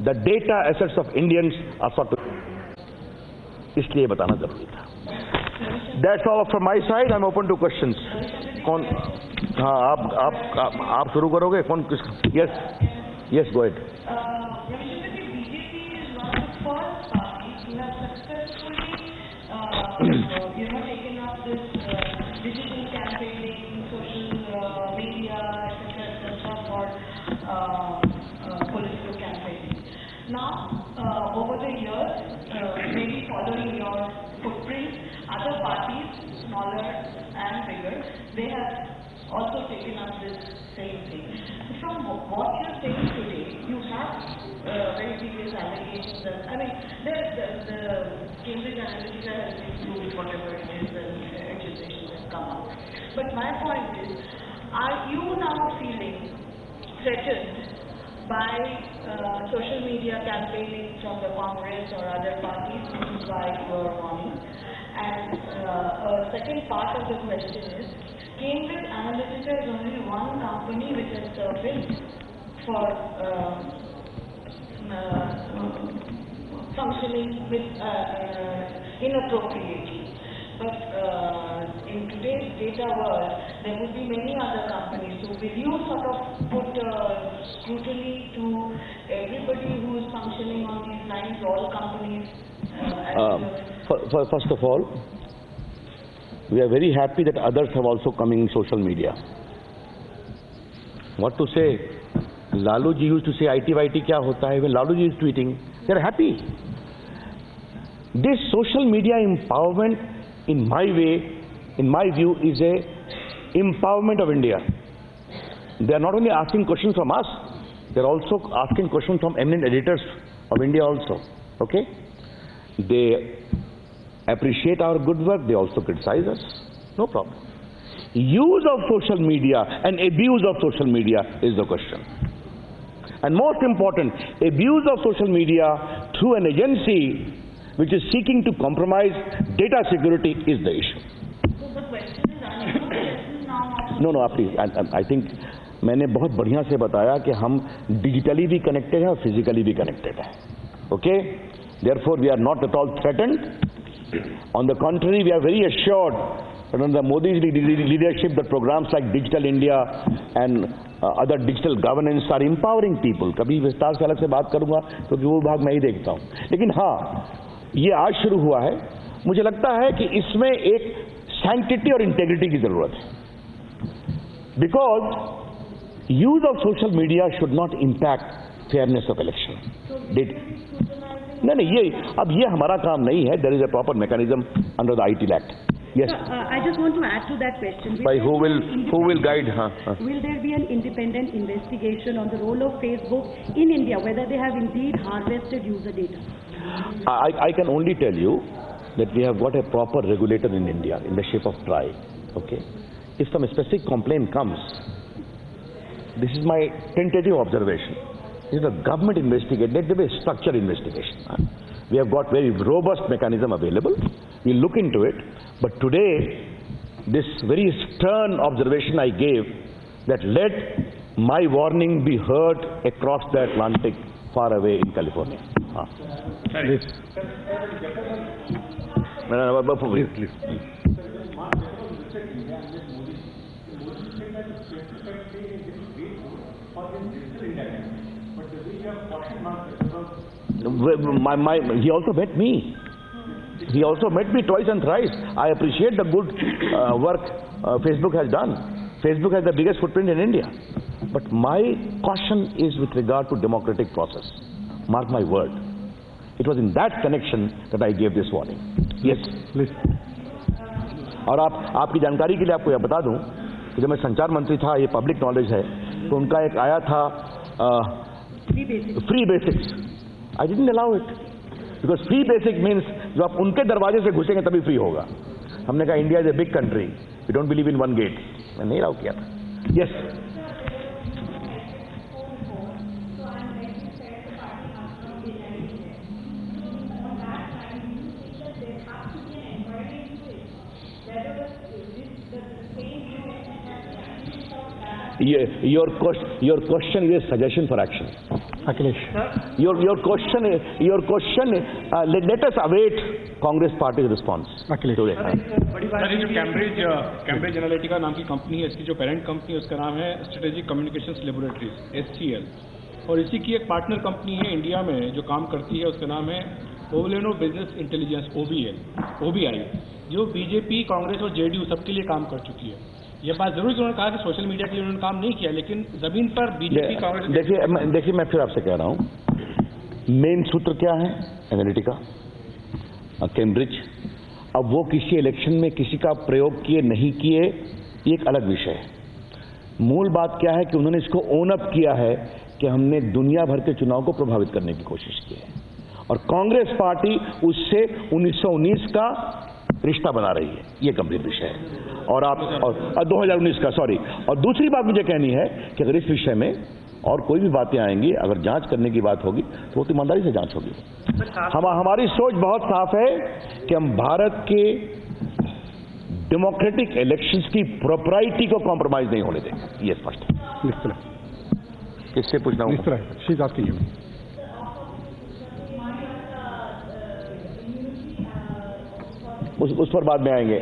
the data assets of Indians are sought to. इसलिए बताना जरूरी था. That's all from my side. I'm open to questions. कौन? हाँ, आप शुरू करोगे? कौन किस? Yes, go ahead. Taken up this digital campaigning, social media, etc., for political campaigning. Now, over the years, maybe following your footprint, other parties, smaller and bigger, they have also taken up this same thing. From what you're saying today, you have very serious allegations that, I mean, the Cambridge Analytica has included whatever it is and accusations have come up. But my point is, are you now feeling threatened by social media campaigning from the Congress or other parties, which is why you are warning? And a second part of the question is, Cambridge Analytica is only one company which has surfaced for functioning with inappropriately. But in today's data world, there will be many other companies. So will you sort of put scrutiny to everybody who is functioning on these lines, all companies? First of all, we are very happy that others have also come in social media. What to say? Lalu ji used to say IT kya hota hai? When Lalu ji is tweeting, they are happy. This social media empowerment, in my view, is a empowerment of India. They are not only asking questions from us, they are also asking questions from eminent editors of India also. Okay? They appreciate our good work, they also criticize us. No problem. Use of social media and abuse of social media is the question. And most important, abuse of social media through an agency which is seeking to compromise data security is the issue. So the question is, No, please. I think मैंने बहुत बढ़िया से बताया कि हम digitally भी connected हैं और physically भी connected हैं. Okay? Therefore, we are not at all threatened. On the contrary, we are very assured that under Modi's leadership, the programs like Digital India and other digital governance are empowering people. कभी विस्तार से अलग से बात करूंगा क्योंकि वो भाग मैं ही देखता हूँ. लेकिन हाँ, ये आज शुरू हुआ है. मुझे लगता है कि इसमें एक सैंक्टिटी और इंटेग्रिटी की जरूरत है. Because use of social media should not impact fairness of election. नहीं, ये हमारा काम नहीं है. There is a proper mechanism under the IT Act. Yes. I just want to add to that question. By who will guide? Will there be an independent investigation on the role of Facebook in India, whether they have indeed harvested user data? I can only tell you that we have got a proper regulator in India in the shape of TRAI. Okay. If some specific complaint comes, this is my tentative observation. If the government investigate, let there be a structured investigation. We have got very robust mechanism available. We look into it. But today, this very stern observation I gave, that let my warning be heard across the Atlantic, far away in California. Please. Please. He also met me. He also met me twice and thrice. I appreciate the good work Facebook has done. Facebook has the biggest footprint in India. But my caution is with regard to democratic process. Mark my word. It was in that connection that I gave this warning. Yes, please. और आपकी जानकारी के लिए आपको यह बता दूं कि जब मैं संचार मंत्री था, ये पब्लिक नॉलेज है, तो उनका एक आया था free basics. I didn't allow it because free basic means जो आप उनके दरवाजे से घुसेंगे तभी फ्री होगा. हमने कहा India is a big country, we don't believe in one gate. मैं नहीं अलाउ किया था. Yes. Your question is a suggestion for action. Akhilesh. Your question. Let us await Congress Party's response. Akhilesh. Today. Sir ये जो Cambridge Analytica नाम की company है, इसकी जो पेरेंट कंपनी है उसका नाम है स्ट्रेटेजिक कम्युनिकेशंस लेबोरेटरीज (SCL) और इसी की एक पार्टनर कंपनी है इंडिया में जो काम करती है, उसका नाम है ओवलेनो बिजनेस इंटेलिजेंस (OBI), जो बीजेपी, कांग्रेस और JDU सबके लिए काम कर चुकी है। ये बात जरूर उन्होंने कहा कि सोशल मीडिया के लिए उन्होंने काम नहीं किया, लेकिन जमीन पर बीजेपी, कांग्रेस। देखिए मैं फिर आपसे कह रहा हूँ, मेन सूत्र क्या है एनालिटिका, कैम्ब्रिज। अब वो किसी इलेक्शन में किसी का प्रयोग किए नहीं किए, ये एक अलग विषय है। मूल बात क्या है कि उन्होंने इसको ओन अप किया है कि हमने दुनिया भर के चुनाव को प्रभावित करने की कोशिश की है, और कांग्रेस पार्टी उससे 1919 का रिश्ता बना रही है, ये गंभीर विषय है। और 2019 का, सॉरी। और दूसरी बात मुझे कहनी है कि अगर इस विषय में और कोई भी बातें आएंगी, अगर जांच करने की बात होगी तो वो ईमानदारी से जांच होगी। हमारी सोच बहुत साफ है कि हम भारत के डेमोक्रेटिक इलेक्शंस की प्रोप्राइटी को कॉम्प्रोमाइज नहीं होने देंगे, ये स्पष्ट है। किससे पूछना हूँ? उस पर बाद में आएंगे।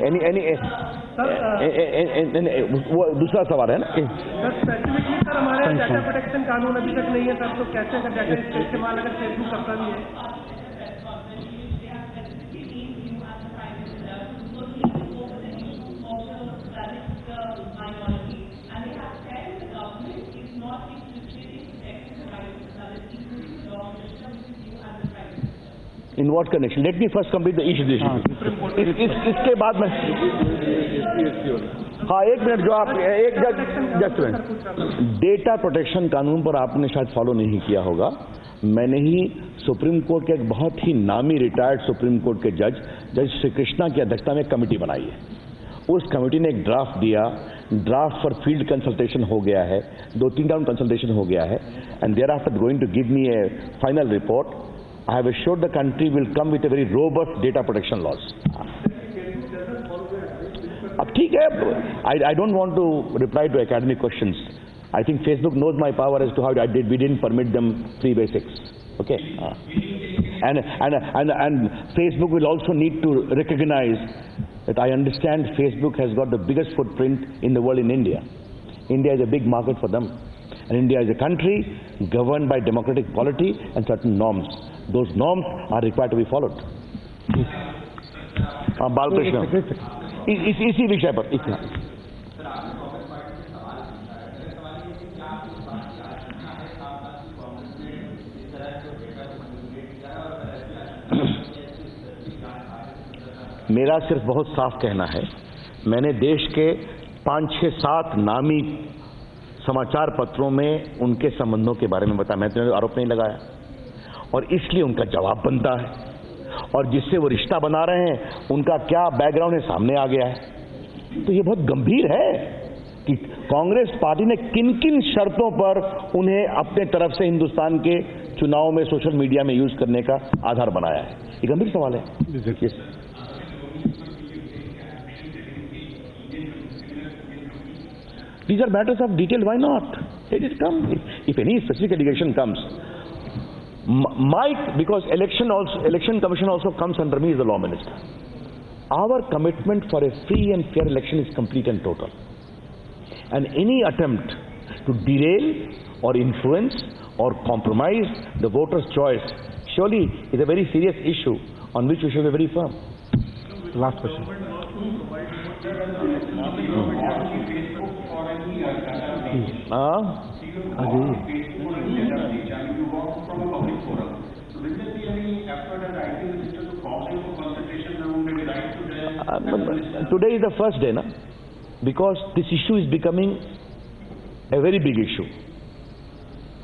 वो दूसरा सवाल है ना। सर हमारे डाटा प्रोटेक्शन कानून अभी तक नहीं है सर, तो कैसे अगर डाटा इस्तेमाल अगर फेसबुक करता भी है? In what connection? Let me first complete the issue. इसके बाद में एक मिनट, जो आप जस्ट डेटा प्रोटेक्शन कानून पर आपने शायद फॉलो नहीं किया होगा। मैंने ही सुप्रीम कोर्ट के एक बहुत ही नामी रिटायर्ड सुप्रीम कोर्ट के जज श्री कृष्णा की अध्यक्षता में एक कमेटी बनाई है। उस कमेटी ने एक ड्राफ्ट दिया, ड्राफ्ट फॉर फील्ड कंसल्टेशन हो गया है, 2-3 राउंड कंसल्टेशन हो गया है, and there after going to give me a final report. I have assured the country will come with a very robust data protection laws. अब ठीक है, I don't want to reply to academic questions. I think Facebook knows my power as to how we didn't permit them free basics. Okay, and Facebook will also need to recognize that I understand Facebook has got the biggest footprint in the world in India. India is a big market for them, and India is a country governed by democratic polity and certain norms. Those norms are required to be followed. Balkrishna इसी विषय पर मेरा सिर्फ बहुत साफ कहना है, मैंने देश के 5, 6, 7 नामी समाचार पत्रों में उनके संबंधों के बारे में बताया। मैं तो आरोप नहीं लगाया, और इसलिए उनका जवाब बनता है, और जिससे वो रिश्ता बना रहे हैं उनका क्या बैकग्राउंड है सामने आ गया है। तो ये बहुत गंभीर है कि कांग्रेस पार्टी ने किन किन शर्तों पर उन्हें अपने तरफ से हिंदुस्तान के चुनाव में सोशल मीडिया में यूज करने का आधार बनाया है। ये गंभीर सवाल है। These are matters of detail. Why not? Let it come. If any specific allegation comes, because election commission also comes under me as the law minister. Our commitment for a free and fair election is complete and total. And any attempt to derail or influence or compromise the voter's choice surely is a very serious issue on which we should be very firm. Last question. Today is the first day, because this issue is becoming a very big issue.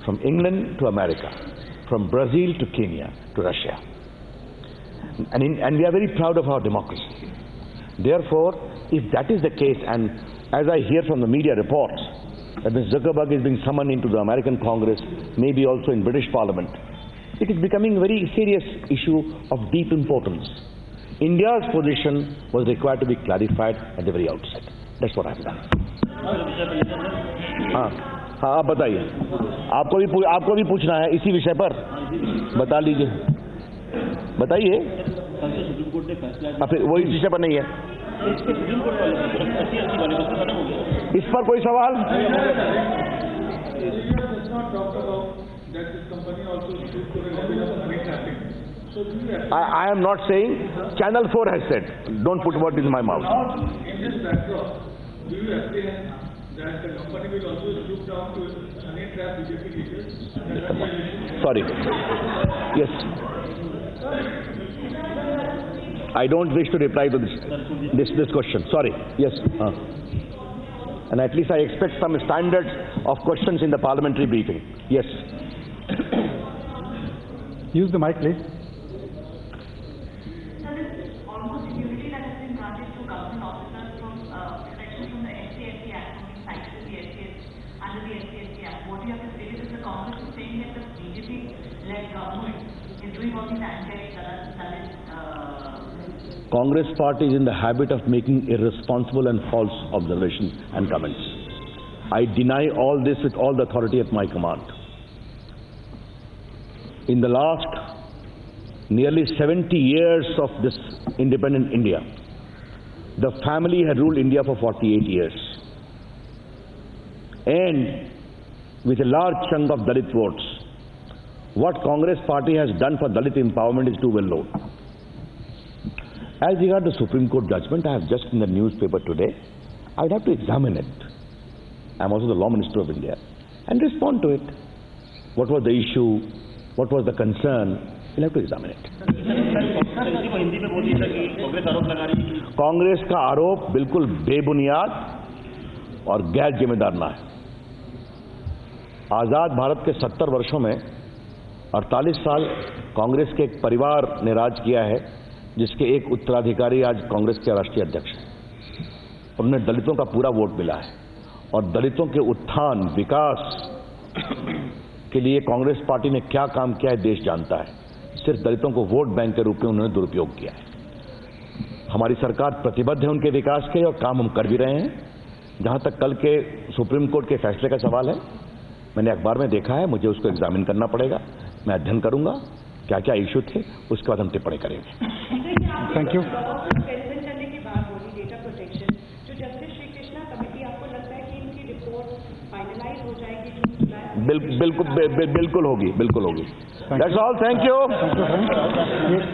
From England to America, from Brazil to Kenya to Russia. And we are very proud of our democracy. Therefore, if that is the case, and as I hear from the media reports, that Mr. Zuckerberg is being summoned into the American Congress, maybe also in British Parliament, it is becoming a very serious issue of deep importance. India's position was required to be clarified at the very outset. That's what I've done. हाँ हाँ, आप बताइए, आपको भी पूछना है इसी विषय पर, बता लीजिए, बताइए। फिर वही विषय पर नहीं है, इस पर कोई सवाल? I am not saying, Channel 4 has said, don't put words in my mouth. In this backdrop, do you apprehend that the company will also stoop down to honey trap BJP leaders? Sorry. Yes. I don't wish to reply to this question. Sorry. Yes. And at least I expect some standards of questions in the parliamentary briefing. Yes. Use the mic, please. Almost immunity that has been granted to government officers from protection from the SC/ST Act, from being cited as the SCS under the SC/ST Act. What do you have to say? Because the Congress is saying that the BJP-led government is doing all these anti-Dalit. Congress party is in the habit of making irresponsible and false observations and comments. I deny all this with all the authority at my command. In the last nearly 70 years of this independent India, the family had ruled India for 48 years. And with a large chunk of Dalit votes, what Congress party has done for Dalit empowerment is too well known. As regards the Supreme Court judgment, I have just in the newspaper today, I would have to examine it. I am also the Law Minister of India, and respond to it. What was the issue? What was the concern? We'll have to examine it. Congress का आरोप बिल्कुल बेबुनियाद और गैर जिम्मेदाराना है। आजाद भारत के 70 वर्षों में 48 साल कांग्रेस के एक परिवार ने राज किया है, जिसके एक उत्तराधिकारी आज कांग्रेस के राष्ट्रीय अध्यक्ष हैं। उन्हें दलितों का पूरा वोट मिला है और दलितों के उत्थान विकास के लिए कांग्रेस पार्टी ने क्या काम किया है देश जानता है। सिर्फ दलितों को वोट बैंक के रूप में उन्होंने दुरुपयोग किया है। हमारी सरकार प्रतिबद्ध है उनके विकास के और काम हम कर भी रहे हैं। जहां तक कल के सुप्रीम कोर्ट के फैसले का सवाल है, मैंने अखबार में देखा है, मुझे उसको एग्जामिन करना पड़ेगा। मैं अध्ययन करूंगा क्या क्या इश्यू थे, उसके बाद हम टिप्पणी करेंगे। Thank you. करने की बात बोली डेटा प्रोटेक्शन, जो जस्टिस श्री कृष्णा कमेटी, आपको लगता है कि इनकी रिपोर्ट फाइनलाइज हो जाएगी? बिल्कुल होगी, बिल्कुल होगी। That's all, thank you.